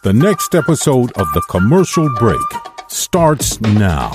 The next episode of The Commercial Break starts now.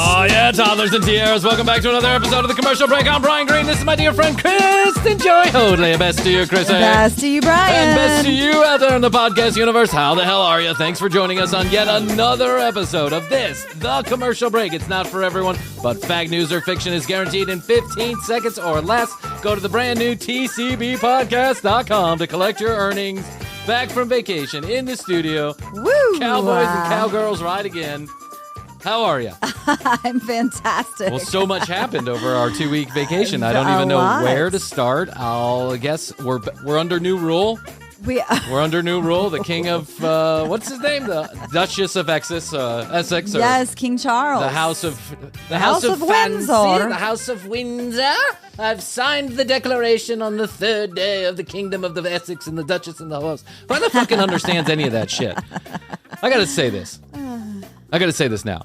Oh, yeah, toddlers and tiaras. Welcome back to another episode of The Commercial Break. I'm Bryan Green. This is my dear friend, Kristen Joy Hoadley. Best to you, Kristen. Best to you, Bryan. And best to you out there in the podcast universe. How the hell are you? Thanks for joining us on yet another episode of this, The Commercial Break. It's not for everyone, but fact, news, or fiction is guaranteed in 15 seconds or less. Go to the brand new tcbpodcast.com to collect your earnings. Back from vacation in the studio. Woo! Cowboys and cowgirls ride again. How are you? I'm fantastic. Well, so much happened over our 2-week vacation. I don't even know where to start. I'll guess we're under new rule. We're under new rule. The king of what's his name? The Duchess of Essex. Yes, King Charles. The House of Windsor. The House of Windsor. I've signed the declaration on the third day of the kingdom of the Essex and the Duchess and the host. Who the fucking understands any of that shit? I gotta say this. Now.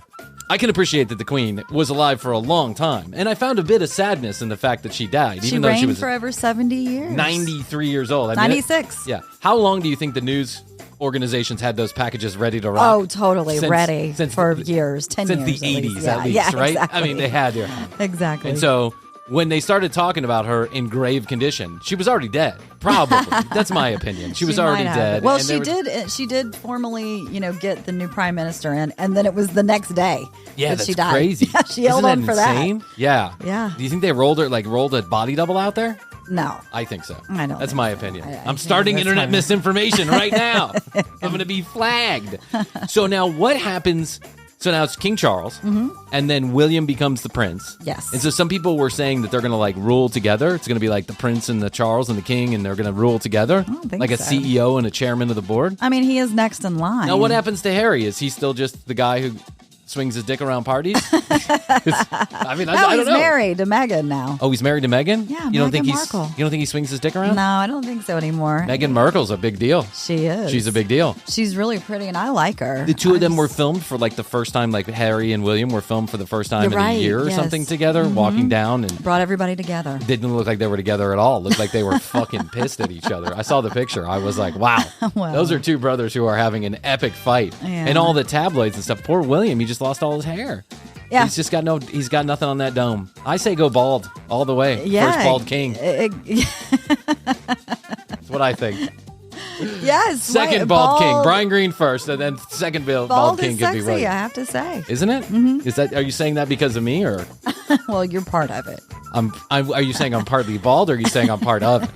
I can appreciate that the Queen was alive for a long time, and I found a bit of sadness in the fact that she died, She even though she reigned was for over 70 years. 93 years old. 96. Yeah. How long do you think the news organizations had those packages ready to rock? Oh, totally ready for years, 10 since years. Since the 80s, at least, right? Exactly. I mean, they had to. Exactly. And so when they started talking about her in grave condition, she was already dead. Probably. That's my opinion. She was already dead. Well, she did formally, get the new prime minister in, and then it was the next day that she died. Crazy. Yeah, she held on for insane? that. Yeah. Yeah. Do you think they rolled a body double out there? No. I think so. I don't. That's my opinion. I'm starting internet misinformation right now. I'm going to be flagged. So now what happens? So now it's King Charles, and then William becomes the prince. Yes. And so some people were saying that they're going to rule together. It's going to be like the prince and the Charles and the king, and they're going to rule together. I don't think like a so. CEO and a chairman of the board. I mean, he is next in line. Now what happens to Harry? Is he still just the guy who swings his dick around parties? I don't know. He's married to Meghan now. Oh, he's married to Meghan? Yeah, you don't Meghan think Markle. You don't think he swings his dick around? No, I don't think so anymore. Meghan Markle's a big deal. She is. She's a big deal. She's really pretty, and I like her. The two of them were filmed for the first time, Harry and William were filmed for the first time in a year or something together, walking down and brought everybody together. Didn't look like they were together at all. Looked like they were fucking pissed at each other. I saw the picture. I was like, wow, those are two brothers who are having an epic fight. Yeah. And all the tabloids and stuff. Poor William, he just lost all his hair. Yeah. He's got nothing on that dome. I say go bald all the way. Yeah. First bald king. That's what I think. Yes. Second bald king. Bryan Green first, and then second bald king could be right. I have to say. Isn't it? Mm-hmm. Are you saying that because of me, or? Well, you're part of it. Are you saying I'm partly bald, or are you saying I'm part of it?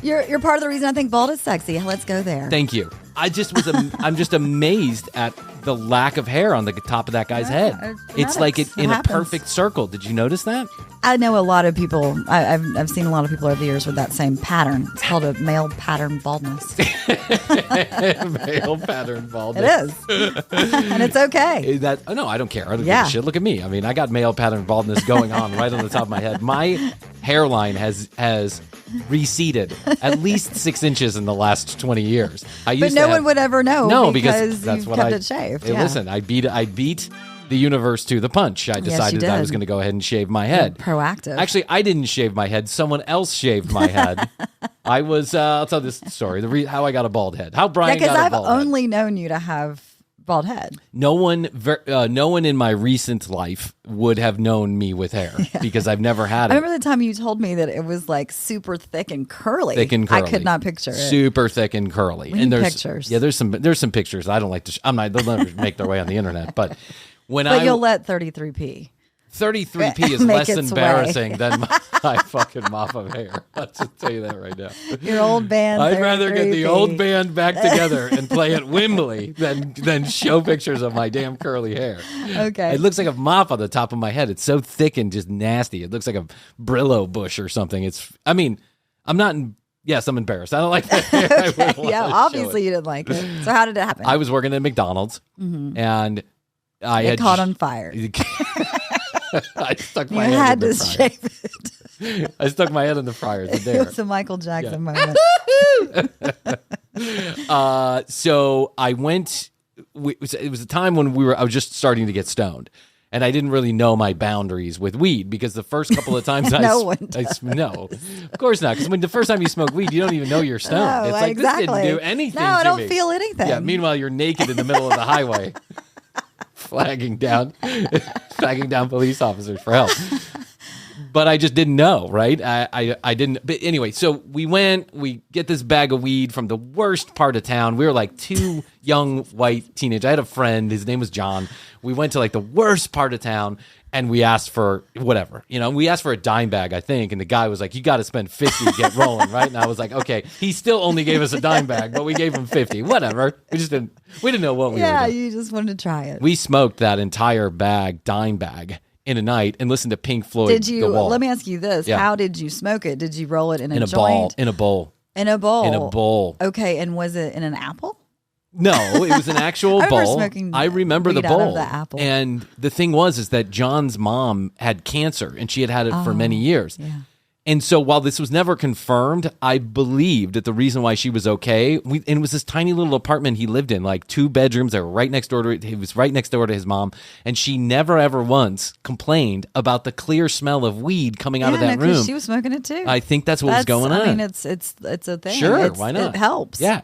You're part of the reason I think bald is sexy. Let's go there. Thank you. I'm just amazed at the lack of hair on the top of that guy's head. It's like it in a perfect circle. Did you notice that? I know a lot of people. I've seen a lot of people over the years with that same pattern. It's called a male pattern baldness. Male pattern baldness. It is, and it's okay. No, I don't care. I don't give a shit. Look at me. I mean, I got male pattern baldness going on right on the top of my head. My hairline has receded at least 6 inches in the last 20 years. But no one would ever know. No, because that's you've what kept it shaved. Hey, listen, I beat the universe to the punch. I decided I was going to go ahead and shave my head. You're proactive. Actually, I didn't shave my head. Someone else shaved my head. I was. I'll tell this story. How I got a bald head. How Bryan got a bald head. Because I've only known you to have bald head. No one in my recent life would have known me with hair because I've never had it. I remember the time you told me that it was super thick and curly. Thick and curly. I could not picture it. Super thick and curly. And there's pictures. Yeah, there's some pictures. I don't like to. They'll never make their way on the internet. But you'll let 33p. 33p is less embarrassing than my fucking mop of hair. Let's just tell you that right now. Your old band. I'd rather get the old band back together and play at Wembley than show pictures of my damn curly hair. Okay. It looks like a mop on the top of my head. It's so thick and just nasty. It looks like a Brillo bush or something. Yes, I'm embarrassed. I don't like that hair. Yeah, obviously you didn't like it. So how did it happen? I was working at McDonald's and I had caught on fire. I stuck my head in the fryer. You had to shave it. I stuck my head in the fryer. It's there. It was a Michael Jackson moment. So I went. It was a time when I was just starting to get stoned, And I didn't really know my boundaries with weed because the first couple of times No, of course not. Because when the first time you smoke weed, you don't even know you're stoned. No, it's like, exactly. this didn't do anything No, I to don't me. feel anything. Yeah, meanwhile, you're naked in the middle of the highway, flagging down police officers for help. But I just didn't know, right? I didn't. But anyway, so we get this bag of weed from the worst part of town. We were like two young white teenagers. I had a friend. His name was John. We went to like the worst part of town and we asked for whatever. We asked for a dime bag, I think. And the guy was like, you got to spend 50 to get rolling, right? And I was like, okay. He still only gave us a dime bag, but we gave him 50. Whatever. We didn't know what we were doing. You just wanted to try it. We smoked that entire dime bag, in a night and listened to Pink Floyd. Did you? The Wall. Let me ask you this: How did you smoke it? Did you roll it in a bowl? joint? In a bowl. In a bowl. In a bowl. Okay, and was it in an apple? No, it was an actual bowl. I remember the bowl. Out of the apple. And the thing is that John's mom had cancer, and she had had it for many years. Yeah. And so while this was never confirmed, I believed that the reason why she was okay, and it was this tiny little apartment he lived in, like 2 bedrooms that were right next door to it. He was right next door to his mom. And she never, ever once complained about the clear smell of weed coming out of that room. She was smoking it too. I think that's what was going on. I mean, it's a thing. Sure, why not? It helps. Yeah.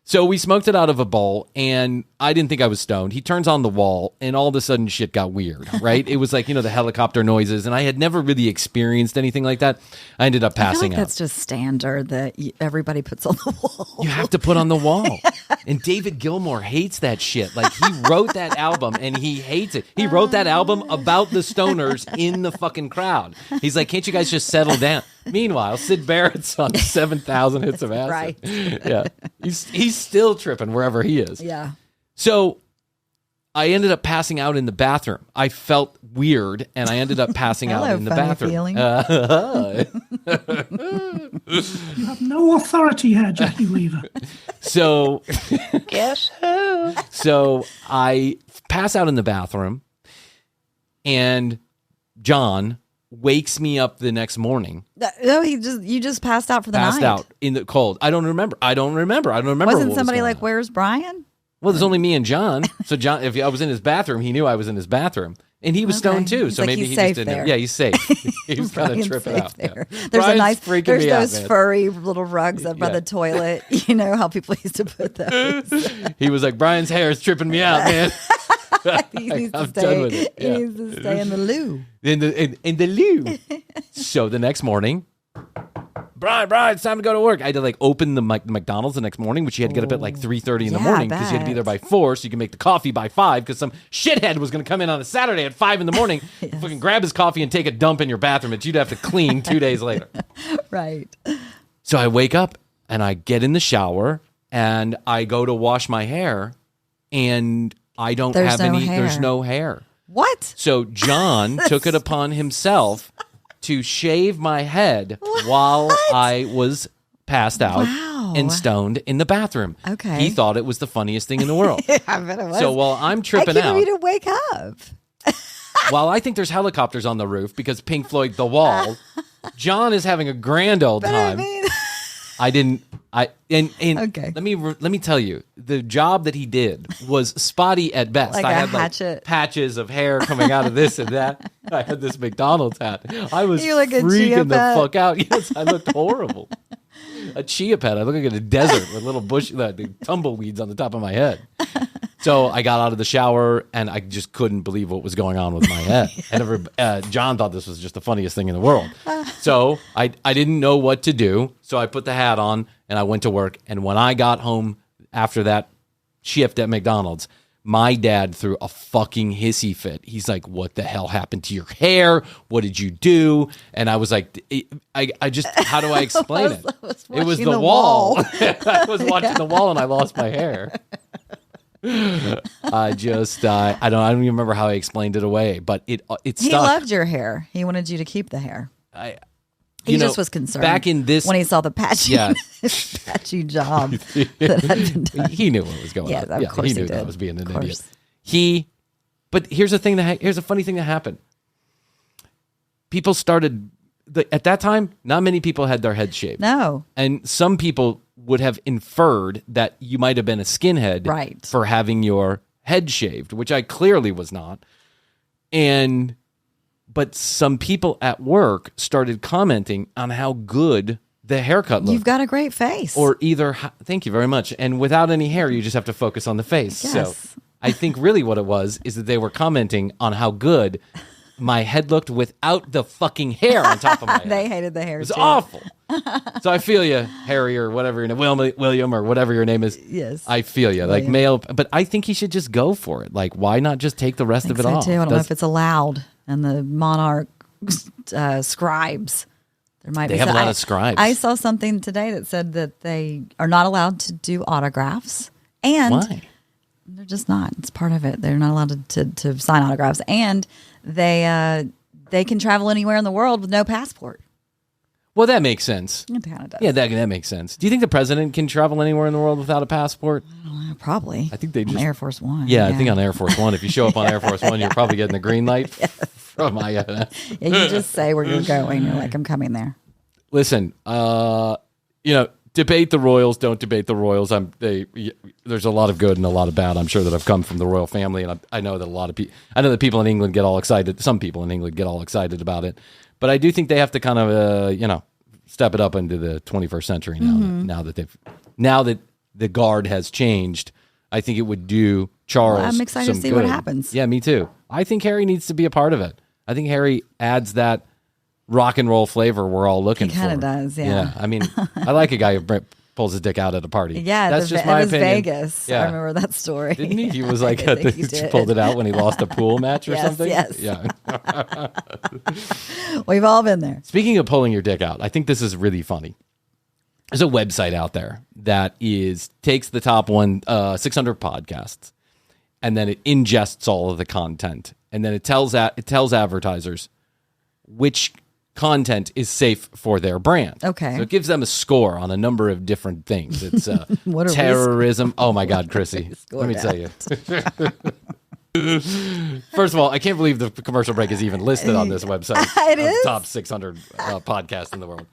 So we smoked it out of a bowl, and I didn't think I was stoned. He turns on the wall, and all of a sudden shit got weird, right? It was like, the helicopter noises, and I had never really experienced anything like that. I ended up passing out. That's just standard that everybody puts on the wall. You have to put on the wall. And David Gilmour hates that shit. Like, he wrote that album, and he hates it. He wrote that album about the stoners in the fucking crowd. He's like, can't you guys just settle down? Meanwhile, Syd Barrett's on 7,000 hits of acid. Right. Yeah. He's still tripping wherever he is. Yeah. So I ended up passing out in the bathroom. I felt weird, and I ended up passing out in the bathroom. You have no authority here, Jackie Weaver. So, Guess who? So I pass out in the bathroom, and John wakes me up the next morning. No, you just passed out for the night. Passed out in the cold. I don't remember. Wasn't somebody like, "Where's Bryan"? Well, there's only me and John. So John, if I was in his bathroom, he knew I was in his bathroom. And he was stoned too, He's so like, maybe he's he safe just didn't there. know. Yeah, he's safe. He was kind of tripping out. There. Yeah. There's Brian's freaking me out, those man. furry little rugs up by Yeah. the toilet. You know how people used to put those. He was like, Brian's hair is tripping me out, man. He needs to I'm stay. done with it. He Yeah. needs to stay in the loo. In the loo. So the next morning, Brian, it's time to go to work. I had to open the McDonald's the next morning, which you had to get up at 3:30 in the Yeah, morning I because you had to be there bet. by 4 so you can make the coffee by 5 because some shithead was going to come in on a Saturday at 5 in the morning, fucking grab his coffee and take a dump in your bathroom that you'd have to clean 2 days later. Right. So I wake up and I get in the shower and I go to wash my hair and I don't There's have no any. hair. There's no hair. What? So John took it upon himself to shave my head while I was passed out Wow. and stoned in the bathroom. Okay. He thought it was the funniest thing in the world. I bet it was. So while I'm I tripping can't out, even wake up. while I think there's helicopters on the roof because Pink Floyd The Wall, John is having a grand old But time. I mean, Okay. Let me tell you, the job that he did was spotty at best. Like I a had hatchet. patches of hair coming out of this and that. I had this McDonald's hat. I was You look a chia freaking the pet. fuck out. Yes, I looked horrible. A chia pet. I look like in a desert with little the tumbleweeds on the top of my head. So I got out of the shower and I just couldn't believe what was going on with my head. And John thought this was just the funniest thing in the world. So I didn't know what to do. So I put the hat on and I went to work. And when I got home after that shift at McDonald's, my dad threw a fucking hissy fit. He's like, what the hell happened to your hair? What did you do? And I was like, I just, how do I explain it? It was watching the the wall. wall. I was watching the wall and I lost my hair. I don't even remember how I explained it away, but it he stuck. loved your hair. He wanted you to keep the hair. He just was concerned back in this when he saw the patchy, Yeah. patchy job that had been done. He knew what was going Yes, on. of course he he knew that I did. was being an Of idiot. course. But here's a funny thing that happened. People started at that time. Not many people had their heads shaved. No. And some people would have inferred that you might have been a skinhead Right. for having your head shaved, which I clearly was not. But some people at work started commenting on how good the haircut looked. You've got a great face. Or either, thank you very much. And without any hair, you just have to focus on the face. Yes. So I think really what it was is that they were commenting on how good my head looked without the fucking hair on top of my head. They hated the hair. It was too. awful. So I feel you, Harry, or whatever your name, William, or whatever your name is. Yes. I feel you. Like William. male, but I think he should just go for it. Like, why not just take the rest of it so off? too. I don't know if it's allowed. And the monarch scribes. There might They be have a some- lot of scribes. I saw something today that said that they are not allowed to do autographs. And Why? they're just not. It's part of it. They're not allowed to sign autographs. And they can travel anywhere in the world with no passport. Well, that makes sense. It kind of does. Yeah, that makes sense. Do you think the president can travel anywhere in the world without a passport? Probably. I think they On just Air Force One. Yeah, I think on Air Force One. If you show up on Air Force One, you're probably getting the green light from INS. Yeah, you just say where you're going. You're like, I'm coming there. Listen, debate the royals. Don't debate the royals. There's a lot of good and a lot of bad. I'm sure that I've come from the royal family, and I know that a lot of people. I know that people in England get all excited. Some people in England get all excited about it, but I do think they have to kind of, step it up into the 21st century now. Now that the guard has changed, I think it would do Charles. Well, I'm excited to some see good. what happens. Yeah, me too. I think Harry needs to be a part of it. I think Harry adds that rock and roll flavor we're all looking for. He kind of does, yeah. I mean, I like a guy who pulls his dick out at a party. Yeah, that's just it my was opinion. Vegas. Yeah. I remember that story. Didn't he? He was like, I think he did. pulled it out when he lost a pool match or Yes, something. yes. Yeah. We've all been there. Speaking of pulling your dick out, I think this is really funny. There's a website out there that takes the top 600 podcasts, and then it ingests all of the content, and then it tells advertisers which content is safe for their brand. Okay. So it gives them a score on a number of different things. It's What are we terrorism. Oh my God, Chrissy. Let me tell you. First of all, I can't believe the commercial break is even listed on this website. It of is? top 600 podcasts in the world.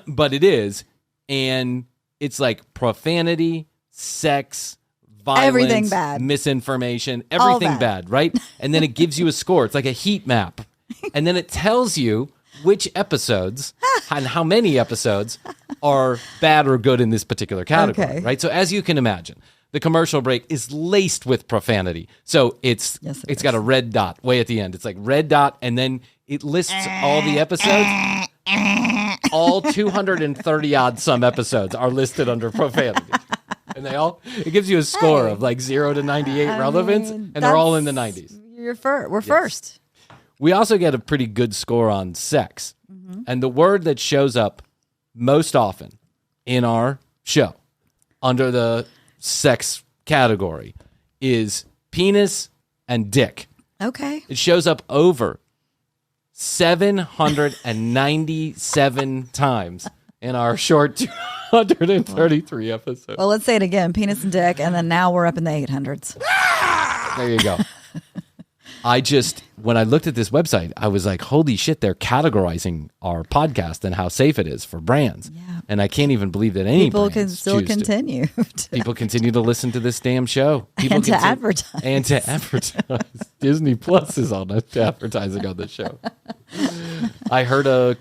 But it is. And it's like profanity, sex, violence, Everything bad. misinformation, everything All bad, right? And then it gives you a score. It's like a heat map. And then it tells you which episodes and how many episodes are bad or good in this particular category, Okay. right? So as you can imagine, the commercial break is laced with profanity. So it's got a red dot way at the end. It's like red dot, and then it lists all the episodes. All 230 odd some episodes are listed under profanity. And it gives you a score of like 0 to 98 relevance, and they're all in the 90s. We're first. We also get a pretty good score on sex. And the word that shows up most often in our show under the sex category is penis and dick. Okay. It shows up over 797 times in our short 233 episodes. Well, let's say it again. Penis and dick, and then now we're up in the 800s. There you go. When I looked at this website, I was like, holy shit, they're categorizing our podcast and how safe it is for brands. Yeah. And I can't even believe that any People can brands still choose to. continue. People continue to listen to this damn show. People to advertise. And to advertise. Disney Plus is on advertising on the show. I heard a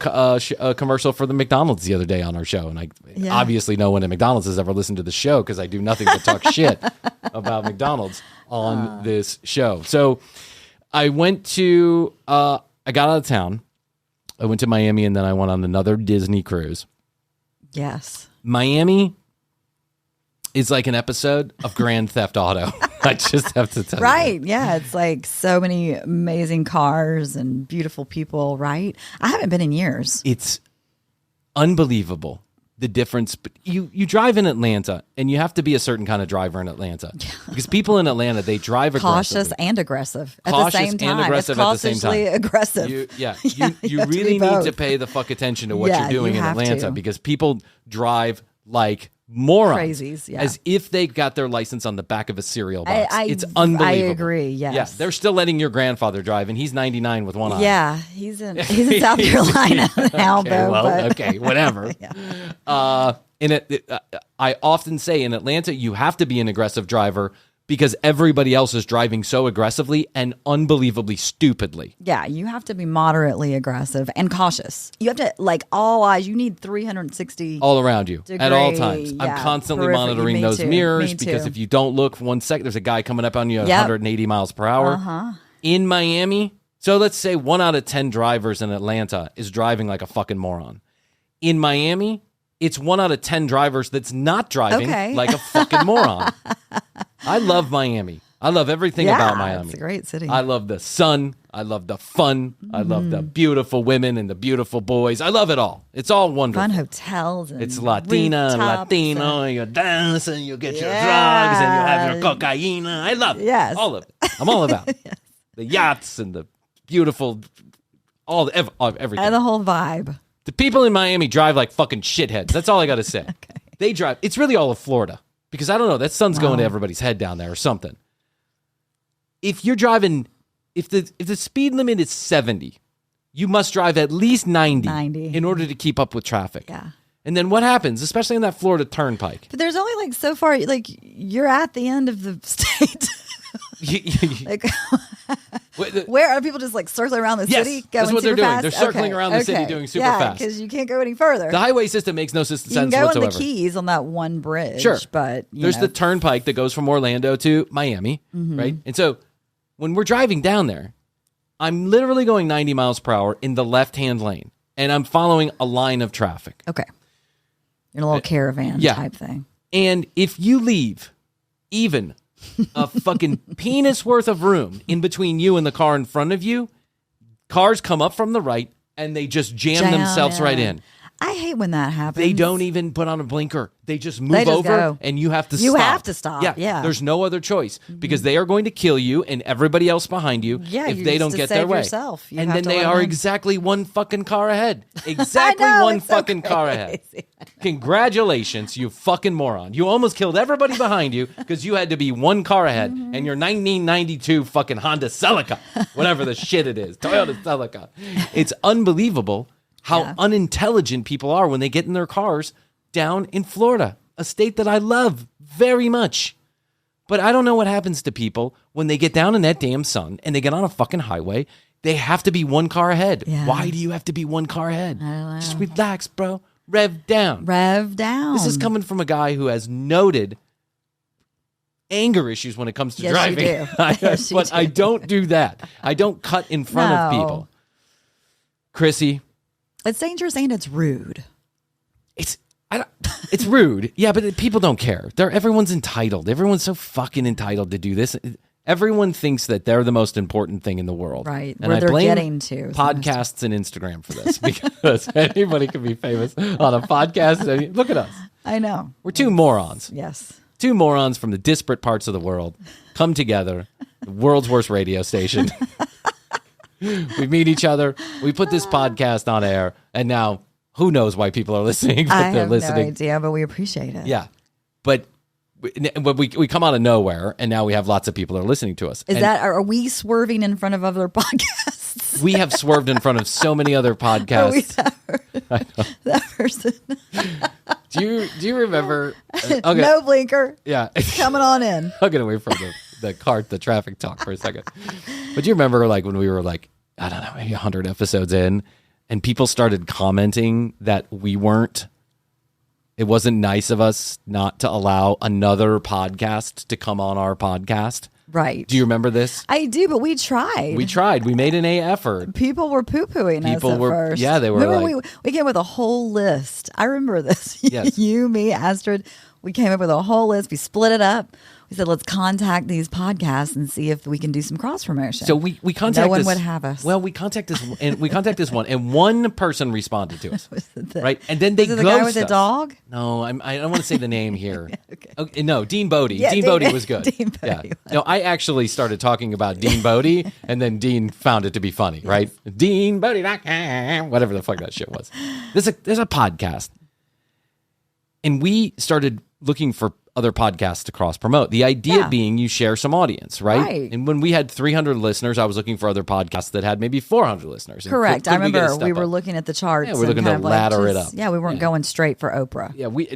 commercial for the McDonald's the other day on our show, and I obviously no one at McDonald's has ever listened to the show because I do nothing but talk shit about McDonald's on this show. So I went to, I got out of town. I went to Miami, and then I went on another Disney cruise. Yes. Miami is like an episode of Grand Theft Auto. I just have to tell you. Right. Yeah. It's like so many amazing cars and beautiful people, right? I haven't been in years. It's unbelievable. The difference, but you drive in Atlanta, and you have to be a certain kind of driver in Atlanta because people in Atlanta, they drive Cautious aggressively. and aggressive at Cautious the same and time. aggressive It's at the same cautiously time. aggressive. You you have to really be need both. to pay the fuck attention to what Yeah, you're doing you in have Atlanta to. because people drive like morons, Crazies, yeah. as if they got their license on the back of a cereal box. It's I unbelievable. agree. Yes. Yeah, they're still letting your grandfather drive, and he's 99 with one eye. Yeah, he's in South Carolina now, Okay, though. well, but okay, whatever. I often say in Atlanta, you have to be an aggressive driver because everybody else is driving so aggressively and unbelievably stupidly. Yeah, you have to be moderately aggressive and cautious. You have to, like, all eyes. You need 360 all around you at all times. Yeah, I'm constantly peripheral. monitoring Me those too. mirrors Me because too. if you don't look for 1 second, there's a guy coming up on you at Yep. 180 miles per hour. In Miami, so let's say 1 out of 10 drivers in Atlanta is driving like a fucking moron. In Miami, it's 1 out of 10 drivers that's not driving like a fucking moron. I love Miami. I love everything about Miami. It's a great city. I love the sun. I love the fun. I love the beautiful women and the beautiful boys. I love it all. It's all wonderful. Fun hotels. And It's Latina and rooftops Latino, and you dance and you get your drugs and you have your cocaine. I love it. Yes. All of it. I'm all about it. The yachts and the beautiful, everything. And the whole vibe. The people in Miami drive like fucking shitheads. That's all I got to say. They drive. It's really all of Florida because I don't know. That sun's going to everybody's head down there or something. If you're driving, if the speed limit is 70, you must drive at least 90 in order to keep up with traffic. Yeah. And then what happens, especially in that Florida turnpike? But there's only like so far, like you're at the end of the state. Like, where are people just like circling around the city? That's what they're super doing. fast? They're circling around the city doing super fast. Because you can't go any further. The highway system makes no sense you can go whatsoever. on the Keys on that one bridge. Sure. But there's the turnpike that goes from Orlando to Miami, right? And so when we're driving down there, I'm literally going 90 miles per hour in the left-hand lane, and I'm following a line of traffic. Okay. In a little caravan type thing. And if you leave even a fucking penis worth of room in between you and the car in front of you, cars come up from the right and they just jam themselves right in. I hate when that happens. They don't even put on a blinker. They just move over go. and you have to stop. You have to stop. Yeah. There's no other choice because they are going to kill you and everybody else behind you if they don't get their way. Yourself. You and have then to they let are them. exactly one fucking car ahead. Exactly one fucking car ahead. Congratulations, you fucking moron. You almost killed everybody behind you because you had to be one car ahead and your 1992 fucking Honda Celica, whatever the shit it is, Toyota Celica. It's unbelievable how unintelligent people are when they get in their cars down in Florida, a state that I love very much. But I don't know what happens to people when they get down in that damn sun and they get on a fucking highway. They have to be one car ahead. Yeah. Why do you have to be one car ahead? I don't know. Just relax, bro. Rev down. Rev down. This is coming from a guy who has noted anger issues when it comes to driving. You do. Yes, you But do. I don't do that. I don't cut in front of people. Chrissy. It's dangerous and it's rude. It's rude. Yeah, but people don't care. Everyone's entitled. Everyone's so fucking entitled to do this. Everyone thinks that they're the most important thing in the world. Right. And Where I they're blame getting to. podcasts and Instagram for this because anybody can be famous on a podcast. Look at us. I know. We're two morons. Yes. Two morons from the disparate parts of the world come together, the world's worst radio station. We meet each other. We put this podcast on air, and now who knows why people are listening? But I they're have listening. no idea, but we appreciate it. Yeah, but we come out of nowhere, and now we have lots of people that are listening to us. Is And are we swerving in front of other podcasts? we have swerved in front of so many other Are we podcasts. that person? Do you remember? Okay, No blinker. yeah. Coming on in. I'll get away from the traffic talk for a second. But do you remember like when we were like, I don't know, maybe 100 episodes in and people started commenting that it wasn't nice of us not to allow another podcast to come on our podcast. Right. Do you remember this? I do, but we tried. We tried. We made an A effort. People were poo-pooing us People at were- first. yeah, they were Remember like- we came with a whole list. I remember this. Yes. You, me, Astrid. We came up with a whole list. We split it up. We said, let's contact these podcasts and see if we can do some cross promotion. So we contacted. No one would have us. Well, we contacted this one, and one person responded to us, right? And then they Was it the ghost guy with the us. dog? No, I don't want to say the name here. Okay. No, Dean Bodie. Yeah, Dean Dean- Bodie was good. Dean Bodie Yeah. No, I actually started talking about Dean Bodie, and then Dean found it to be funny, right? Dean Bodie, whatever the fuck that shit was. There's a podcast, and we started looking for other podcasts to cross promote. The idea being you share some audience, right? And when we had 300 listeners, I was looking for other podcasts that had maybe 400 listeners. Correct. I remember we were looking at the charts. Yeah, we're looking to ladder it up. Yeah, we weren't going straight for Oprah. Yeah, we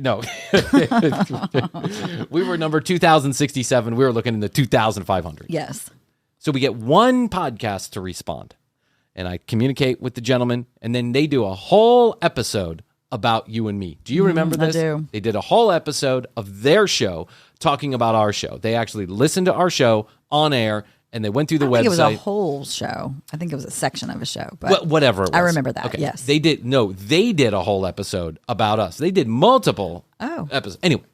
we were number 2067. We were looking in the 2,500. Yes. So we get one podcast to respond, and I communicate with the gentleman, and then they do a whole episode about you and me. Do you remember this? I do. They did a whole episode of their show talking about our show. They actually listened to our show on air, and they went through the website. I think it was a whole show. I think it was a section of a show. But well, whatever it was. I remember that, okay. yes. They did a whole episode about us. They did multiple episodes. Anyway.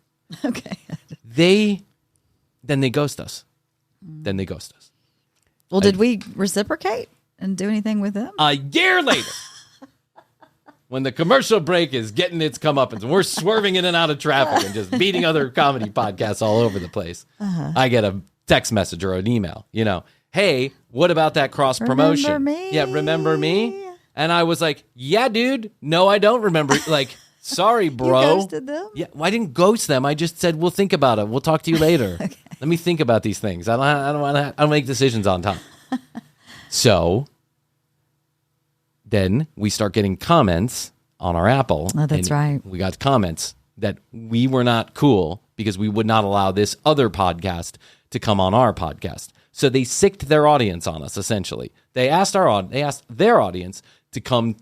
Okay. Then they ghost us. Well, did we reciprocate and do anything with them? A year later, when the commercial break is getting its comeuppance, and we're swerving in and out of traffic and just beating other comedy podcasts all over the place, I get a text message or an email, hey, what about that cross promotion? Remember me? Yeah, remember me? And I was like, yeah, dude. No, I don't remember. Like, sorry, bro. You ghosted them? Yeah, well, I didn't ghost them. I just said, we'll think about it. We'll talk to you later. Okay. Let me think about these things. I don't make decisions on time. So then we start getting comments on our Apple. Oh, that's right. We got comments that we were not cool because we would not allow this other podcast to come on our podcast. So they sicked their audience on us, essentially. They asked their audience to come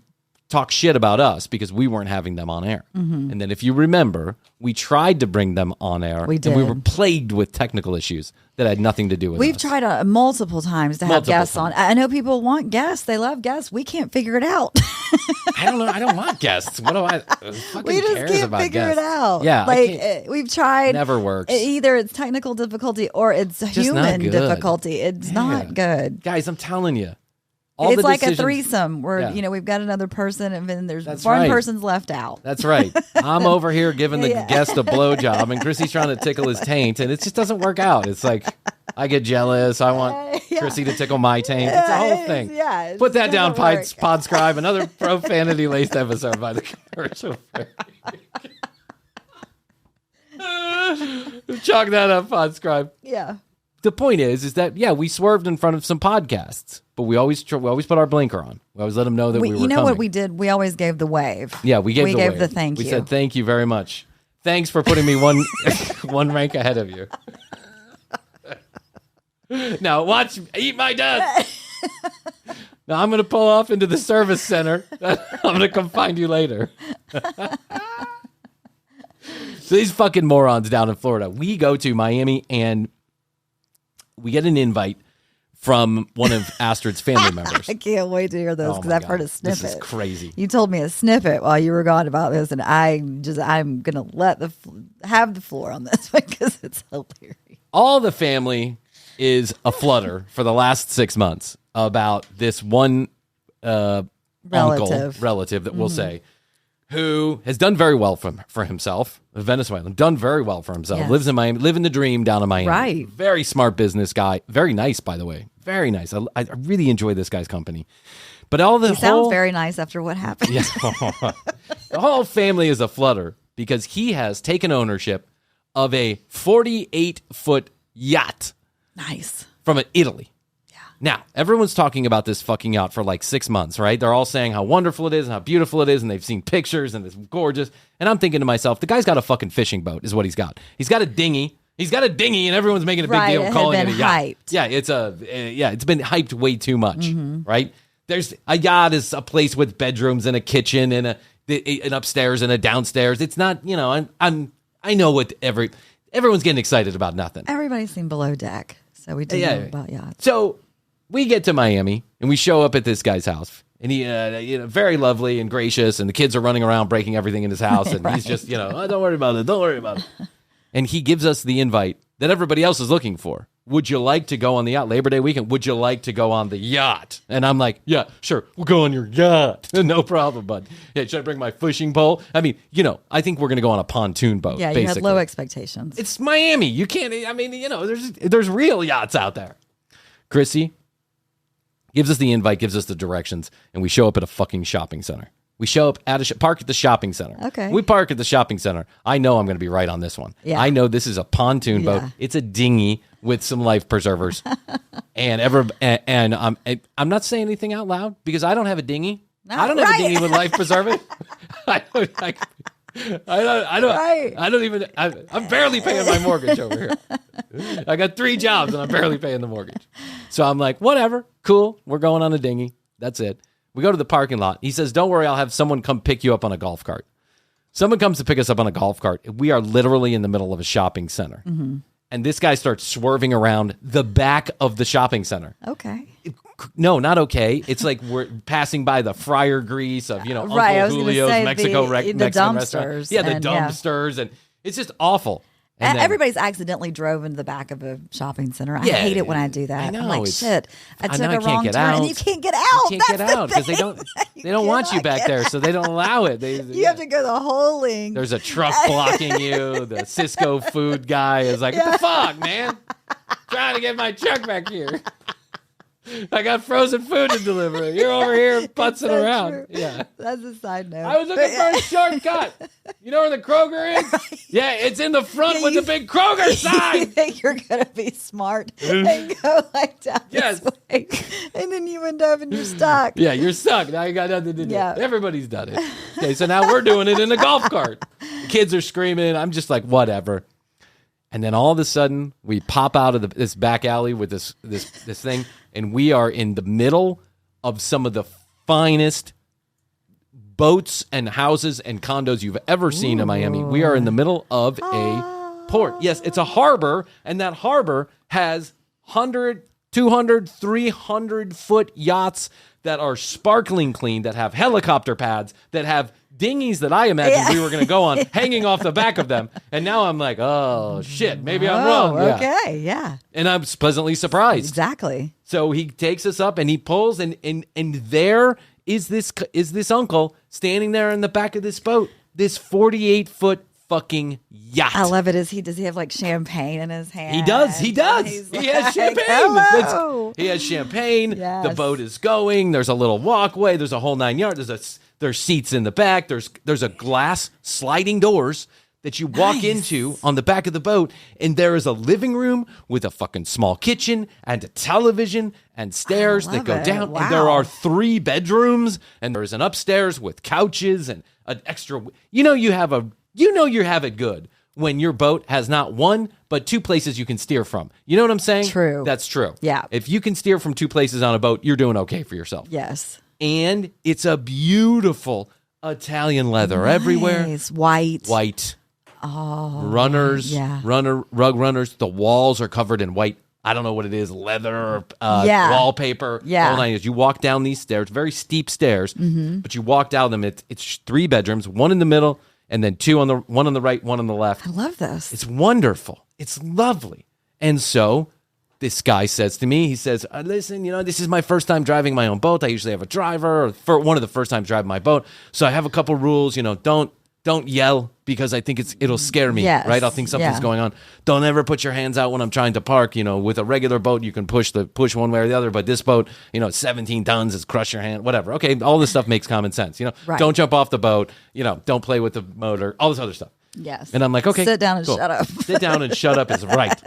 talk shit about us because we weren't having them on air. Mm-hmm. And then if you remember, we tried to bring them on air. We did. And we were plagued with technical issues that had nothing to do with We've us. tried multiple times to have guests on. I know people want guests. They love guests. We can't figure it out. I don't know. I don't want guests. What do I fucking We just cares can't about figure guests? it out. Yeah. Like, we've tried. Never works. Either it's technical difficulty or it's human difficulty. It's not good. Guys, I'm telling you. It's like a threesome where, we've got another person and then there's one person's left out. That's right. I'm over here giving the guest a blowjob and Chrissy's trying to tickle his taint and it just doesn't work out. It's like, I get jealous. I want Chrissy to tickle my taint. It's a whole thing. Put that down, Podscribe. Another profanity-laced episode by the commercial break. Chalk that up, Podscribe. Yeah. The point is that, we swerved in front of some podcasts, but we always put our blinker on. We always let them know that we were coming. What we did? We always gave the wave. Yeah, we gave the thank you. We said, thank you very much. Thanks for putting me one rank ahead of you. Now, eat my dust. Now, I'm going to pull off into the service center. I'm going to come find you later. So these fucking morons down in Florida, we go to Miami and we get an invite from one of Astrid's family members. I can't wait to hear this because I've heard a snippet. This is crazy. You told me a snippet while you were gone about this, and I'm gonna let have the floor on this one because it's hilarious. All the family is a flutter for the last 6 months about this one relative that we'll say, who has done very well for himself, a Venezuelan, done very well for himself, lives in Miami, living the dream down in Miami. Right. Very smart business guy. Very nice, by the way. Very nice. I really enjoy this guy's company. But he sounds very nice after what happened. Yeah. The whole family is a flutter because he has taken ownership of a 48-foot yacht. Nice. From Italy. Now, everyone's talking about this fucking yacht for like 6 months, right? They're all saying how wonderful it is and how beautiful it is, and they've seen pictures, and it's gorgeous. And I'm thinking to myself, the guy's got a fucking fishing boat, is what he's got. He's got a dinghy. And everyone's making a big deal calling it a yacht. Hyped. Yeah, it's been hyped way too much, right? There's a yacht is a place with bedrooms and a kitchen and an upstairs and a downstairs. It's not, I know what everyone's getting excited about nothing. Everybody's seen Below Deck, so we do know about yachts. So we get to Miami and we show up at this guy's house, and he, very lovely and gracious, and the kids are running around breaking everything in his house, and he's just, oh, don't worry about it, don't worry about it. And he gives us the invite that everybody else is looking for. Would you like to go on the yacht Labor Day weekend? Would you like to go on the yacht? And I'm like, yeah, sure, we'll go on your yacht, no problem, bud. Yeah, should I bring my fishing pole? I mean, I think we're gonna go on a pontoon boat. Yeah, you had low expectations. It's Miami. You can't. I mean, there's real yachts out there. Chrissy gives us the invite, gives us the directions, and we show up at a fucking shopping center. We show up at park at the shopping center. Okay. We park at the shopping center. I know I'm going to be right on this one. Yeah. I know this is a pontoon boat. Yeah. It's a dinghy with some life preservers. and I'm not saying anything out loud because I don't have a dinghy. I don't have a dinghy with life preservers. I'm barely paying my mortgage over here. I got 3 jobs and I'm barely paying the mortgage. So I'm like, whatever, cool. We're going on a dinghy. That's it. We go to the parking lot. He says, don't worry, I'll have someone come pick you up on a golf cart. Someone comes to pick us up on a golf cart. We are literally in the middle of a shopping center. Mm-hmm. And this guy starts swerving around the back of the shopping center. Okay. No, not okay. It's like we're passing by the fryer grease of, Uncle Right, Julio's Mexican dumpsters restaurant. Yeah, the and, dumpsters. And it's just awful. And then, everybody's accidentally drove into the back of a shopping center. I Yeah, hate it when I do that. I know, I'm like, it's- shit, I took know I a can't wrong get turn. out. And you can't get out. you can't get out because they don't want you cannot back get there, so they don't allow it. You have to go the whole length. There's a truck blocking you. The Cisco food guy is like, what the fuck, man? Trying to get my truck back here. I got frozen food to deliver. You're over here putzing so around. true. Yeah. That's a side note. I was looking for a shortcut. You know where the Kroger is? Yeah, it's in the front with the big Kroger You sign. think you're gonna be smart and go like down Yes. this way, and then you end up and you're stuck. Yeah, you're stuck. Now you got nothing to do. Yeah. Everybody's done it. Okay, so now we're doing it in a golf cart. The kids are screaming. I'm just like, whatever. And then all of a sudden, we pop out of this back alley with this thing, and we are in the middle of some of the finest boats and houses and condos you've ever seen in Miami. We are in the middle of a port. Yes, it's a harbor, and that harbor has 100, 200, 300-foot yachts that are sparkling clean, that have helicopter pads, that have dinghies that I imagined we were going to go on hanging off the back of them. And now I'm like, oh, shit, maybe I'm wrong. Yeah. Okay, yeah. And I'm pleasantly surprised. Exactly. So he takes us up and he pulls, and there is this uncle standing there in the back of this boat, this 48-foot fucking yacht. I love it. Does he have like champagne in his hand? He does. He He's has like, champagne. Hello. He has champagne. Yes. The boat is going. There's a little walkway. There's a whole 9 yards. There's seats in the back. There's a glass sliding doors that you walk into on the back of the boat, and there is a living room with a fucking small kitchen and a television and stairs that go down. Wow. And there are 3 bedrooms, and there is an upstairs with couches and an extra. You have it good when your boat has not 1 but 2 places you can steer from. You know what I'm saying? True. That's true. Yeah. If you can steer from 2 places on a boat, you're doing okay for yourself. Yes. And it's a beautiful Italian leather everywhere. Nice. White. Oh, runners, yeah. Rug runners. The walls are covered in white. I don't know what it is, leather, wallpaper. Yeah. All 9 years. You walk down these stairs, very steep stairs, but you walk down them. It's 3 bedrooms, 1 in the middle, and then 2 on one on the right, 1 on the left. I love this. It's wonderful. It's lovely. And so this guy says to me, he says, listen, this is my first time driving my own boat. I usually have a driver, or for one of the first times driving my boat. So I have a couple rules, don't yell because I think it'll scare me, Yes. right? I'll think something's going on. Don't ever put your hands out when I'm trying to park. With a regular boat, you can push one way or the other, but this boat, 17 tons is crush your hand, whatever. Okay, all this stuff makes common sense. Right. Don't jump off the boat. Don't play with the motor. All this other stuff. Yes. And I'm like, okay, sit down and cool. shut up. Sit down and shut up is right.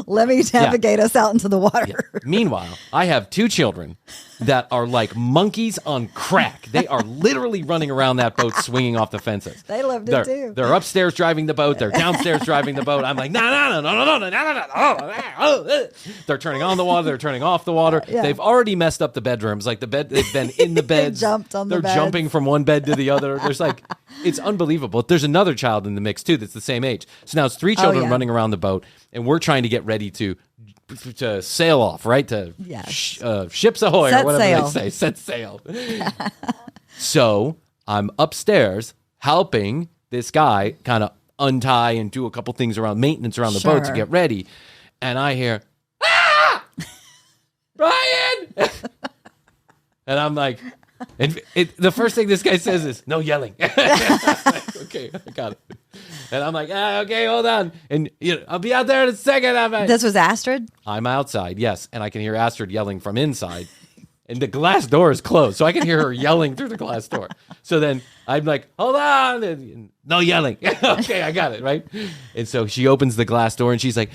Let me navigate us out into the water. Yeah. Meanwhile, I have 2 children that are like monkeys on crack. They are literally running around that boat, swinging off the fences. They loved it too. They're upstairs driving the boat. They're downstairs driving the boat. I'm like, no. They're turning on the water. They're turning off the water. Yeah. They've already messed up the bedrooms. Like they've been in the beds. Jumped on the They're beds. jumping from one bed to the other. It's unbelievable. There's another child in the mix too that's the same age. So now it's 3 children running around the boat, and we're trying to get ready to sail off, right? Ships ahoy, Set or whatever sail. they say. Set sail. So I'm upstairs helping this guy kind of untie and do a couple things around maintenance around the boat to Sure. get ready. And I hear, Bryan! And I'm like, the first thing this guy says is, no yelling. Okay, I got it. And I'm like, okay, hold on. And I'll be out there in a second. This was Astrid? I'm outside, yes. And I can hear Astrid yelling from inside. And the glass door is closed, so I can hear her yelling through the glass door. So then I'm like, hold on. And no yelling. Okay, I got it, right? And so she opens the glass door, and she's like,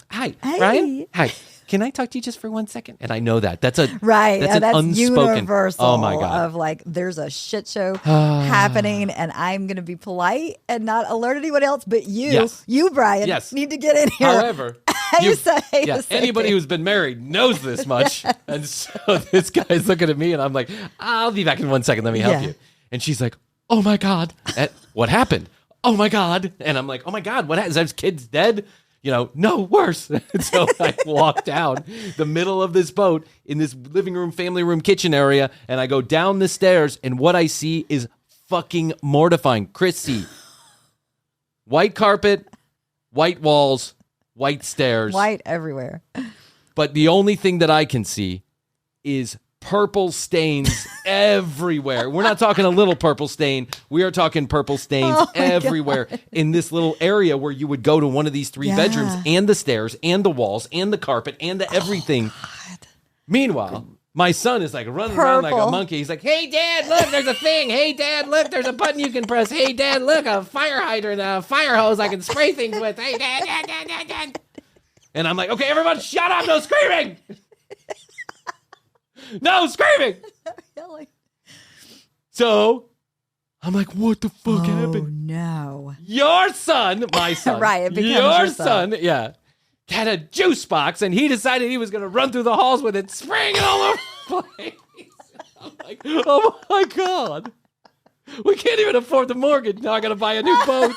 hi, Bryan. Hi. Can I talk to you just for 1 second? And I know that. That's an unspoken. Universal Oh, my God. of like, there's a shit show happening, and I'm going to be polite and not alert anyone else but you. Yes. You, Bryan, need to get in here. However, anybody thing. who's been married knows this much. And so this guy's looking at me, and I'm like, I'll be back in 1 second. Let me help you. And she's like, oh, my God. What happened? Oh, my God. And I'm like, oh, my God. What happened? Is that kid's dead? No, worse. And so I walk down the middle of this boat in this living room, family room, kitchen area, and I go down the stairs, and what I see is fucking mortifying. Chrissy, white carpet, white walls, white stairs. White everywhere. But the only thing that I can see is purple stains everywhere. We're not talking a little purple stain. We are talking purple stains everywhere in this little area where you would go to one of these 3 bedrooms, and the stairs and the walls and the carpet and the everything. Meanwhile, my son is like running around like a monkey. He's like, hey, Dad, look, there's a thing. Hey, Dad, look, there's a button you can press. Hey, Dad, look, a fire hydrant, a fire hose I can spray things with. Hey, Dad. And I'm like, okay, everyone, shut up. No screaming. No screaming. So I'm like, what the fuck happened? No. Your son, my son, right, it becomes your son, had a juice box, and he decided he was going to run through the halls with it, spraying it all over the place. I'm like, oh my God. We can't even afford the mortgage. Now I got to buy a new boat.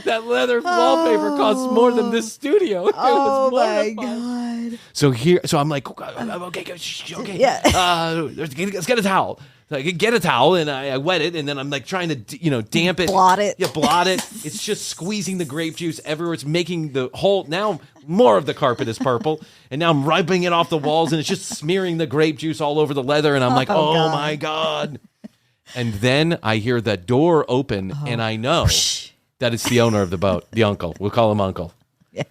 That leather wallpaper costs more than this studio. Oh my God. So I'm like, okay. Let's get a towel. So I get a towel, and I wet it, and then I'm like trying to, damp it. Blot it. Yeah, blot it. It's just squeezing the grape juice everywhere. It's making the whole, now more of the carpet is purple, and now I'm rubbing it off the walls, and it's just smearing the grape juice all over the leather, and I'm like, oh my God. And then I hear the door open, and I know that it's the owner of the boat, the uncle. We'll call him Uncle. Yeah.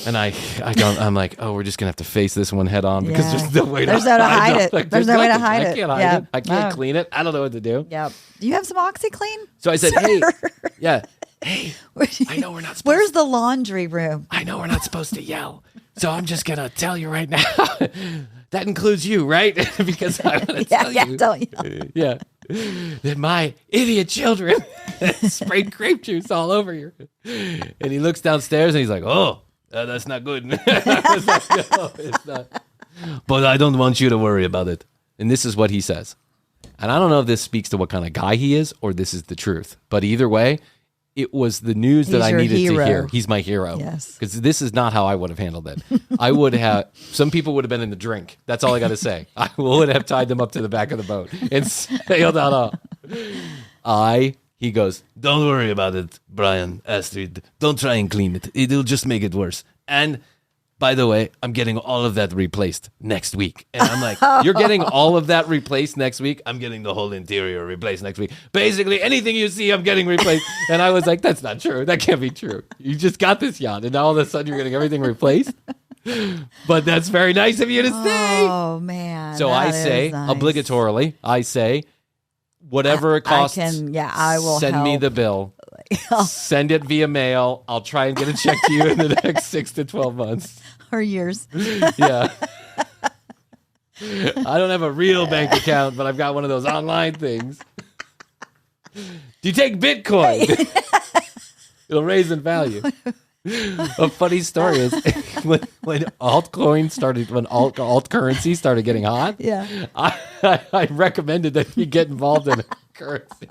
And I'm like, oh, we're just going to have to face this one head on because there's no way to hide it. Like, there's no way to hide it. I can't hide it. I can't clean it. I don't know what to do. Yeah. Do you have some OxyClean? So I said, hey, I know we're not supposed Where's the laundry room? I know we're not supposed to yell. So I'm just going to tell you right now. That includes you, right? Because I want to tell you. Don't yell. Yeah. That my idiot children sprayed grape juice all over you. And he looks downstairs and he's like, oh, that's not good. I was like, no, it's not. But I don't want you to worry about it. And this is what he says. And I don't know if this speaks to what kind of guy he is or this is the truth. But either way, it was the news that I needed to hear. He's my hero. Yes. Because this is not how I would have handled it. I would have, some people would have been in the drink. That's all I got to say. I would have tied them up to the back of the boat and sailed out off. He goes, don't worry about it, Bryan, Astrid. Don't try and clean it. It'll just make it worse. And by the way, I'm getting all of that replaced next week. And I'm like, you're getting all of that replaced next week? I'm getting the whole interior replaced next week. Basically, anything you see, I'm getting replaced. And I was like, that's not true. That can't be true. You just got this yacht, and now all of a sudden you're getting everything replaced? But that's very nice of you to say. Oh, man. So I say, obligatorily, whatever it costs, I will send me the bill. Send it via mail. I'll try and get a check to you in the next 6 to 12 months. Or years. Yeah. I don't have a real bank account, but I've got one of those online things. Do you take Bitcoin? It'll raise in value. A funny story is when alt currency started getting hot, I recommended that you get involved in a currency.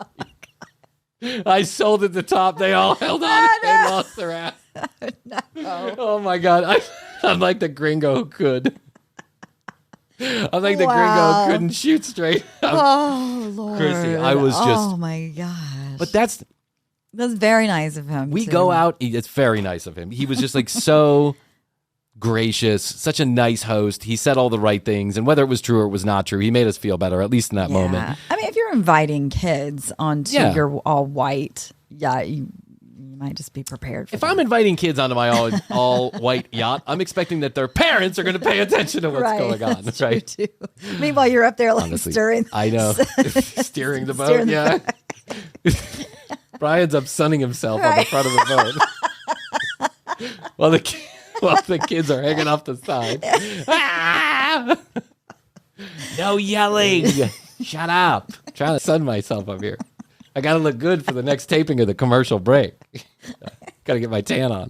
I sold at the top. They all held on. They lost their ass. No. Oh my God. I'm like the gringo who could. I'm like the gringo who couldn't shoot straight. Oh, Lord. Chrissy, I was just. Oh my gosh. But that's very nice of him. We go out. It's very nice of him. He was just like so gracious, such a nice host. He said all the right things, and whether it was true or it was not true, he made us feel better, at least in that moment. I mean, if you're inviting kids onto your all white, you might just be prepared for If that. I'm inviting kids onto my all white yacht, I'm expecting that their parents are going to pay attention to what's going on, That's right? true, too. Meanwhile, you're up there like Honestly, stirring. I know. Steering the boat, Steering the yeah. Brian's up sunning himself on the front of the boat. while the kids are hanging off the side. Ah! No yelling. Shut up. I'm trying to sun myself up here. I got to look good for the next taping of the commercial break. Got to get my tan on.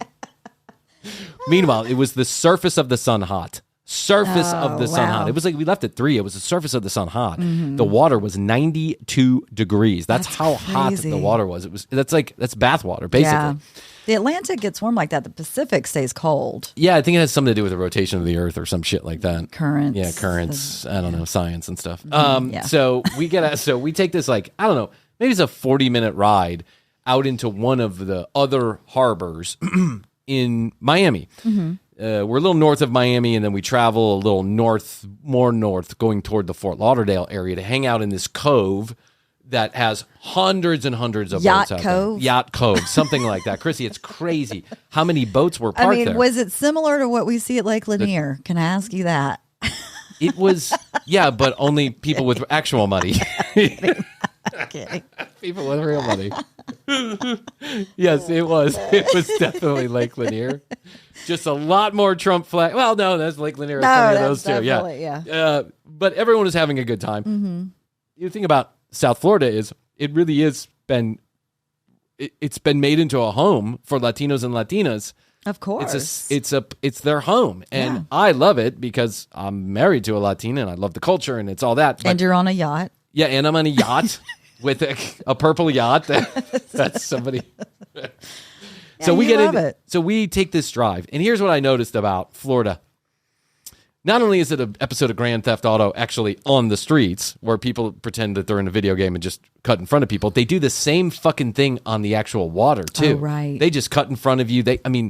Meanwhile, it was the surface of the sun hot. Surface of the sun hot. It was like we left at 3. It was the surface of the sun hot. The water was 92 degrees. That's how hot the water was. That's bath water, basically. Yeah. The Atlantic gets warm like that. The Pacific stays cold. Yeah, I think it has something to do with the rotation of the Earth or some shit like that. Currents. Yeah, currents. I don't know, science and stuff. Yeah. So we take this like, I don't know, maybe it's a 40-minute ride out into one of the other harbors in Miami. We're a little north of Miami, and then we travel a little more north, going toward the Fort Lauderdale area to hang out in this cove that has hundreds and hundreds of Yacht boats out Cove? there. Yacht Cove, something like that. Chrissy, it's crazy how many boats were parked there. Was it similar to what we see at Lake Lanier? Can I ask you that? It was, yeah, but only people with actual money. Okay. People with real money. Yes, it was. It was definitely Lake Lanier. Just a lot more Trump flag. Well, no, that's Lake Lanier. No, Plenty of that's those two. definitely, Yeah. But everyone was having a good time. The thing about South Florida is it really is it's been made into a home for Latinos and Latinas. Of course. It's their home, and I love it because I'm married to a Latina and I love the culture and it's all that. But, and you're on a yacht. yeah, and I'm on a yacht with a purple yacht. That's somebody. So we love it. So we take this drive, and here's what I noticed about Florida. Not only is it an episode of Grand Theft Auto actually on the streets where people pretend that they're in a video game and just cut in front of people, they do the same fucking thing on the actual water too. Oh, right. They just cut in front of you.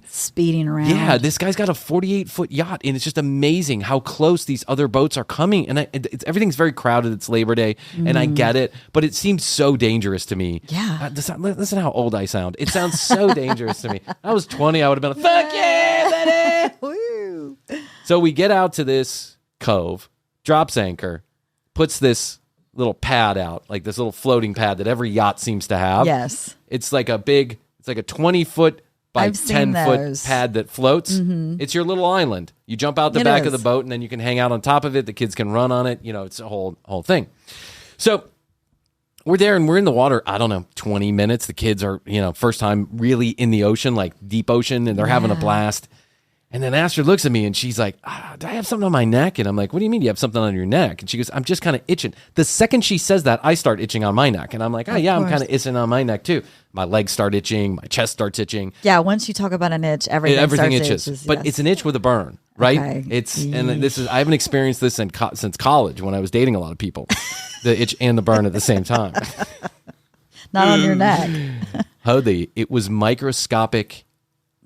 Speeding around. Yeah, this guy's got a 48-foot yacht, and it's just amazing how close these other boats are coming. And everything's very crowded. It's Labor Day, and I get it, but it seems so dangerous to me. Yeah. Listen how old I sound. It sounds so dangerous to me. I was 20, I would have been like, fuck yeah, buddy! Woo. So we get out to this cove, drops anchor, puts this little pad out, like this little floating pad that every yacht seems to have. Yes. It's like a 20-foot by I've seen 10-foot those. pad that floats. It's your little island. You jump out the back of the boat, and then you can hang out on top of it. The kids can run on it. You know, it's a whole thing. So we're there, and we're in the water, I don't know, 20 minutes. The kids are, first time really in the ocean, like deep ocean, and they're having a blast. And then Astrid looks at me and she's like, do I have something on my neck? And I'm like, what do you mean you have something on your neck? And she goes, I'm just kind of itching. The second she says that, I start itching on my neck. And I'm like, oh, yeah, I'm kind of itching on my neck too. My legs start itching. My chest starts itching. Yeah, once you talk about an itch, everything itches. But it's an itch with a burn, right? Okay. And I haven't experienced this since college when I was dating a lot of people. The itch and the burn at the same time. Not on your neck. It was microscopic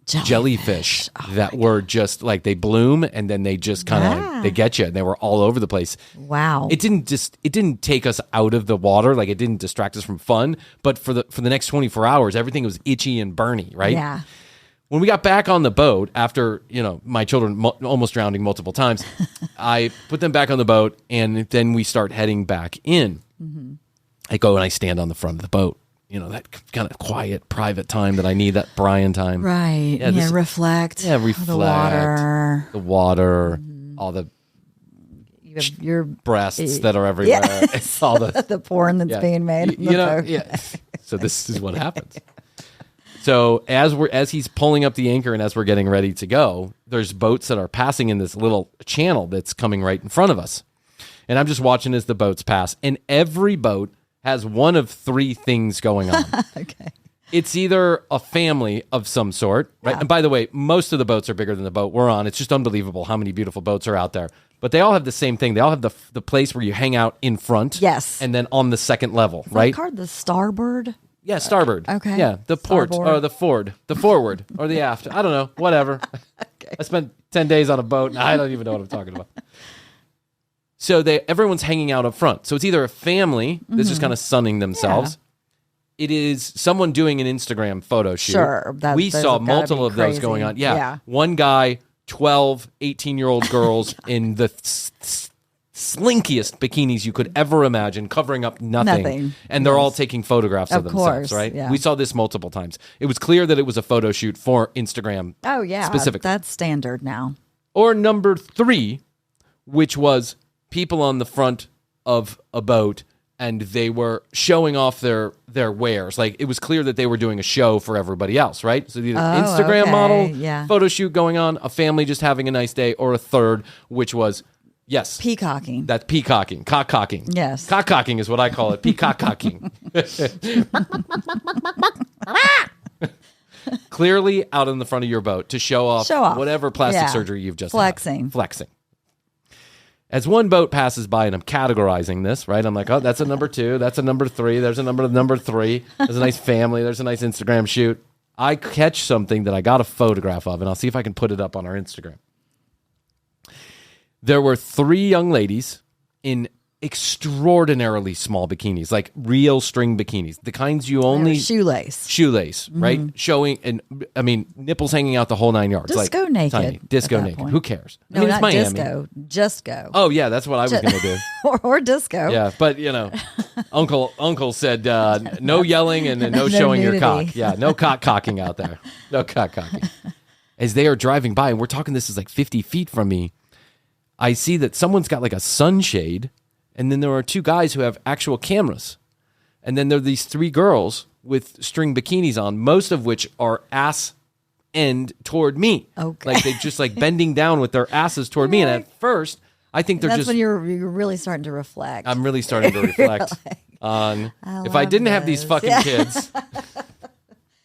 jellyfish that were just like they bloom and then they just kind of they get you, and they were all over the place. Wow. It didn't take us out of the water, like it didn't distract us from fun, but for the next 24 hours everything was itchy and burny, right? Yeah. When we got back on the boat after, my children almost drowning multiple times, I put them back on the boat, and then we start heading back in. I go and I stand on the front of the boat. That kind of quiet, private time that I need, that Bryan time. Right. Yeah, reflect. Yeah, reflect. The water, all the your breasts that are everywhere. It's all the porn that's being made. Yeah. So this is what happens. So as he's pulling up the anchor and as we're getting ready to go, there's boats that are passing in this little channel that's coming right in front of us. And I'm just watching as the boats pass, and every boat has one of three things going on. Okay. It's either a family of some sort, right? Yeah. And by the way, most of the boats are bigger than the boat we're on. It's just unbelievable how many beautiful boats are out there. But they all have the same thing. They all have the place where you hang out in front. Yes. And then on the second level, right? Called the starboard? Yeah, starboard. Okay. Yeah, the port Starboard. or the forward or the aft. I don't know, whatever. Okay. I spent 10 days on a boat and I don't even know what I'm talking about. So everyone's hanging out up front. So it's either a family that's just kind of sunning themselves, it is someone doing an Instagram photo shoot. Sure. We those saw have gotta multiple be of those crazy. going on. Yeah. One guy, 12, 18-year-old girls in the slinkiest bikinis you could ever imagine, covering up nothing. And they're all taking photographs of themselves, course, right? yeah. We saw this multiple times. It was clear that it was a photo shoot for Instagram. Oh, yeah. Specifically. That's standard now. Or number 3, which was people on the front of a boat and they were showing off their wares. Like, it was clear that they were doing a show for everybody else, right? So the Instagram model, photo shoot going on, a family just having a nice day, or a third, which was, yes. Peacocking. That's peacocking. Cock-cocking. Yes. Cock-cocking is what I call it. Peacock-cocking. Clearly out in the front of your boat to show off whatever plastic surgery you've just had. Flexing. As one boat passes by, and I'm categorizing this, right? I'm like, oh, that's a number 2. That's a number 3. There's a number 3. There's a nice family. There's a nice Instagram shoot. I catch something that I got a photograph of, and I'll see if I can put it up on our Instagram. There were 3 young ladies in extraordinarily small bikinis, like real string bikinis, the kinds you only shoelace, right? Showing, and I mean, nipples hanging out the whole 9 yards, Disco like naked, tiny. Disco naked. point. Who cares? No, I mean, not it's Miami. disco. Just go. Oh yeah, that's what I was going to do. or disco. Yeah, but you know, Uncle said no yelling and no showing nudity. your cock. Yeah, no cock cocking out there. No cock cocking. As they are driving by, and we're talking, this is like 50 feet from me, I see that someone's got like a sunshade, and then there are 2 guys who have actual cameras. And then there are these 3 girls with string bikinis on, most of which are ass end toward me. Okay. Like they're just like bending down with their asses toward me. And at first, I think they're That's just... when you're really starting to reflect. I'm really starting to reflect on if I didn't have these fucking kids,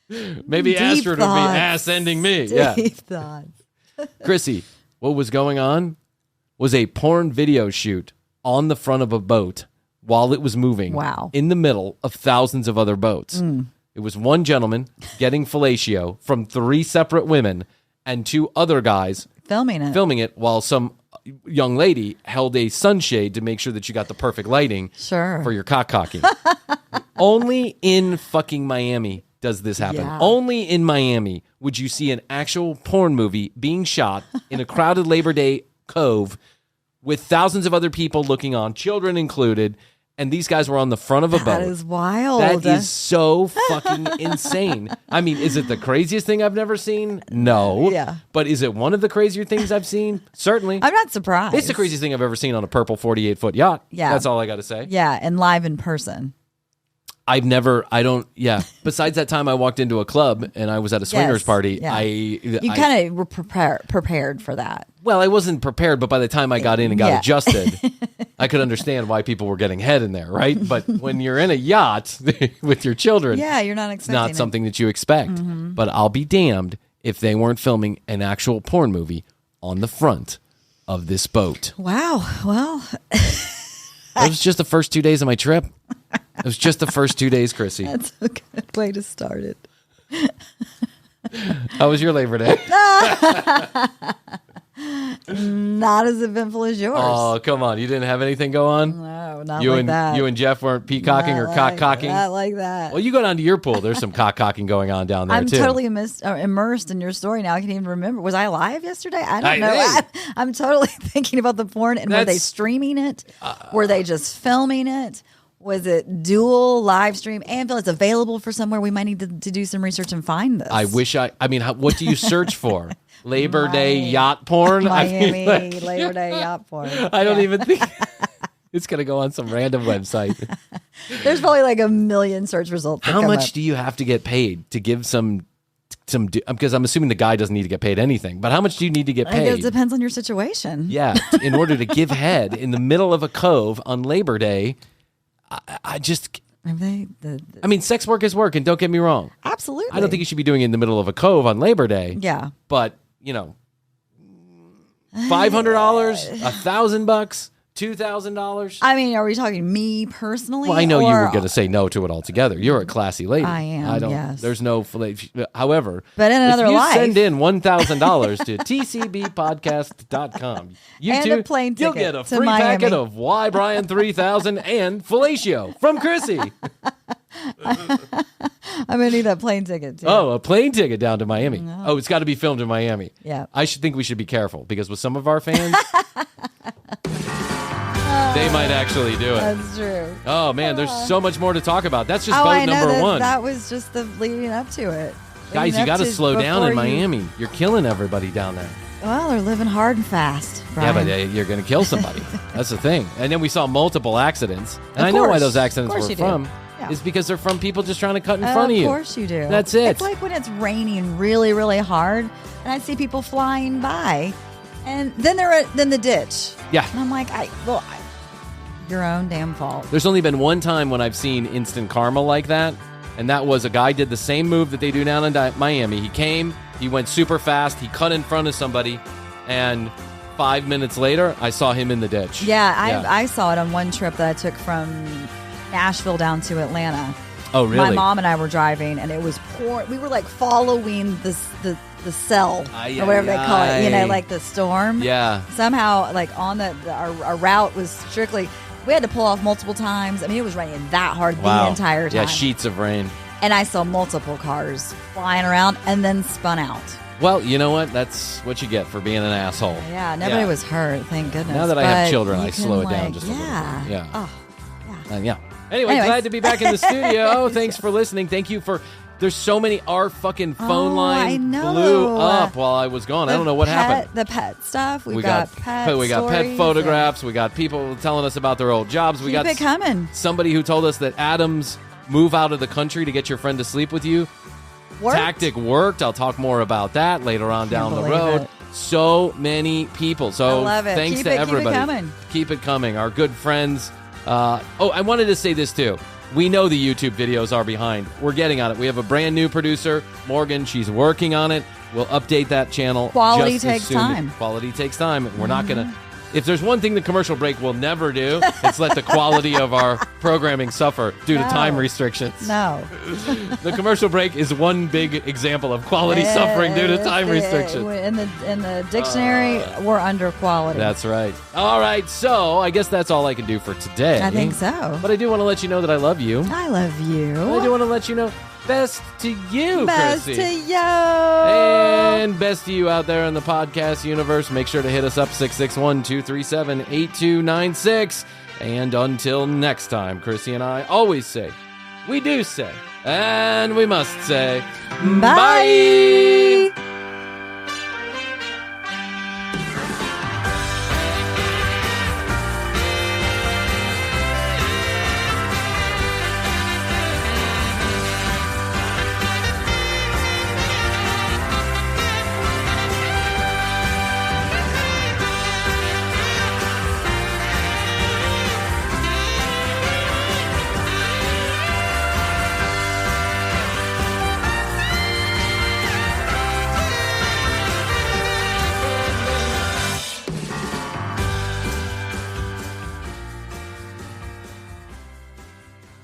maybe Deep Astrid would be thoughts. ass-ending me. Yeah. Deep thoughts. Chrissy, what was going on was a porn video shoot on the front of a boat while it was moving. Wow. In the middle of thousands of other boats. It was one gentleman getting fellatio from 3 separate women and 2 other guys Filming it while some young lady held a sunshade to make sure that you got the perfect lighting for your cock cocking. Only in fucking Miami does this happen. Yeah. Only in Miami would you see an actual porn movie being shot in a crowded Labor Day cove with thousands of other people looking on, children included, and these guys were on the front of a boat. That is wild. That is so fucking insane. I mean, is it the craziest thing I've never seen? No. Yeah. But is it one of the crazier things I've seen? Certainly. I'm not surprised. It's the craziest thing I've ever seen on a purple 48-foot yacht. Yeah. That's all I got to say. Yeah, and live in person. Besides that time I walked into a club and I was at a swingers party, yeah. You kind of were prepared for that. Well, I wasn't prepared, but by the time I got in and got adjusted, I could understand why people were getting head in there, right? But when you're in a yacht with your children, you're not expecting it's not something that you expect. But I'll be damned if they weren't filming an actual porn movie on the front of this boat. Wow. Well, It was just the first 2 days of my trip. It was just the first 2 days, Chrissy. that's a good way to start it. How was your Labor Day? Not as eventful as yours. Oh, come on. You didn't have anything go on? No, not You like and that. you and Jeff weren't peacocking or cock-cocking? Not like that. Well, you go down to your pool. There's some cock-cocking going on down there, I'm too. totally immersed in your story now. I can't even remember. Was I live yesterday? I don't know. think. I'm totally thinking about the porn. And were they streaming it? Were they just filming it? Was it dual live stream and film? It's available for somewhere. We might need to do some research and find this. I wish I mean, what do you search for? Labor Day yacht porn? Miami I mean, Labor Day yacht porn. I don't even think it's going to go on some random website. There's probably like a million search results. How much do you have to get paid to give some because I'm assuming the guy doesn't need to get paid anything, but how much do you need to get I guess paid? it depends on your situation. Yeah, in order to give head in the middle of a cove on Labor Day. I mean, sex work is work, and don't get me wrong. Absolutely. I don't think you should be doing it in the middle of a cove on Labor Day. Yeah. But, $500, $1,000, $2,000. I mean, are we talking me personally? Well, I know you were going to say no to it altogether. You're a classy lady. I am, yes. There's no, however. But in another if you life. send in $1,000 to tcbpodcast.com. And a plane you'll ticket get a to free Miami. packet of Why Bryan 3000 and fellatio from Chrissy. I'm gonna need that plane ticket too. Oh, a plane ticket down to Miami. No. Oh, it's got to be filmed in Miami. Yeah. I think we should be careful because with some of our fans, they might actually do it. That's true. Oh man, there's so much more to talk about. That's just I boat know number one. That was just the leading up to it. Guys, you got to slow down in Miami. You're killing everybody down there. Well, they're living hard and fast, Bryan. Yeah, but you're going to kill somebody. That's the thing. And then we saw multiple accidents. And I Of know why course. those accidents Of course were you do. from. Yeah. Is because they're from people just trying to cut in front of you. Of course you do. That's it. It's like when it's raining really, really hard, and I see people flying by, and then they're in the ditch. Yeah. And I'm like, your own damn fault. There's only been one time when I've seen instant karma like that, and that was a guy did the same move that they do down in Miami. He came, he went super fast, he cut in front of somebody, and 5 minutes later, I saw him in the ditch. Yeah, I saw it on one trip that I took from Nashville down to Atlanta. Oh, really? My mom and I were driving, and it was pouring. We were like following the cell or whatever they call it. You know, like the storm. Yeah. Somehow, like on our route was strictly. We had to pull off multiple times. I mean, it was raining that hard the entire time. Yeah, sheets of rain. And I saw multiple cars flying around and then spun out. Well, you know what? That's what you get for being an asshole. Yeah, nobody was hurt, thank goodness. Now that I have But children, you I can, slow it like, down just a little bit. Yeah. Oh, yeah. Yeah. Anyway, Anyways. glad to be back in the studio. Thanks for listening. Thank you for. There's so many. Our fucking phone I line know. blew up while I was gone. I don't know what happened. The pet stuff. We got pet we got pet stories photographs. We got people telling us about their old jobs. We Keep got it coming. somebody who told us that Adam's move out of the country to get your friend to sleep with you Worked? tactic worked. I'll talk more about that later on down the believe road. it. So many people. So I love it. thanks Keep to it- keep it everybody. coming. Keep it coming. Our good friends. I wanted to say this too. We know the YouTube videos are behind. We're getting on it. We have a brand new producer, Morgan. She's working on it. We'll update that channel. Quality just as takes soon. time. Quality takes time. We're not going to. If there's one thing the commercial break will never do, it's let the quality of our programming suffer due to No. time restrictions. No. The commercial break is one big example of quality suffering due to time restrictions. In the dictionary, we're under quality. That's right. All right, so I guess that's all I can do for today. I think so. But I do want to let you know that I love you. I love you. I do want to let you know, best to you, Best Chrissy. to you. And best to you out there in the podcast universe. Make sure to hit us up, 661-237-8296. And until next time, Chrissy and I always say, we do say, and we must say, Bye.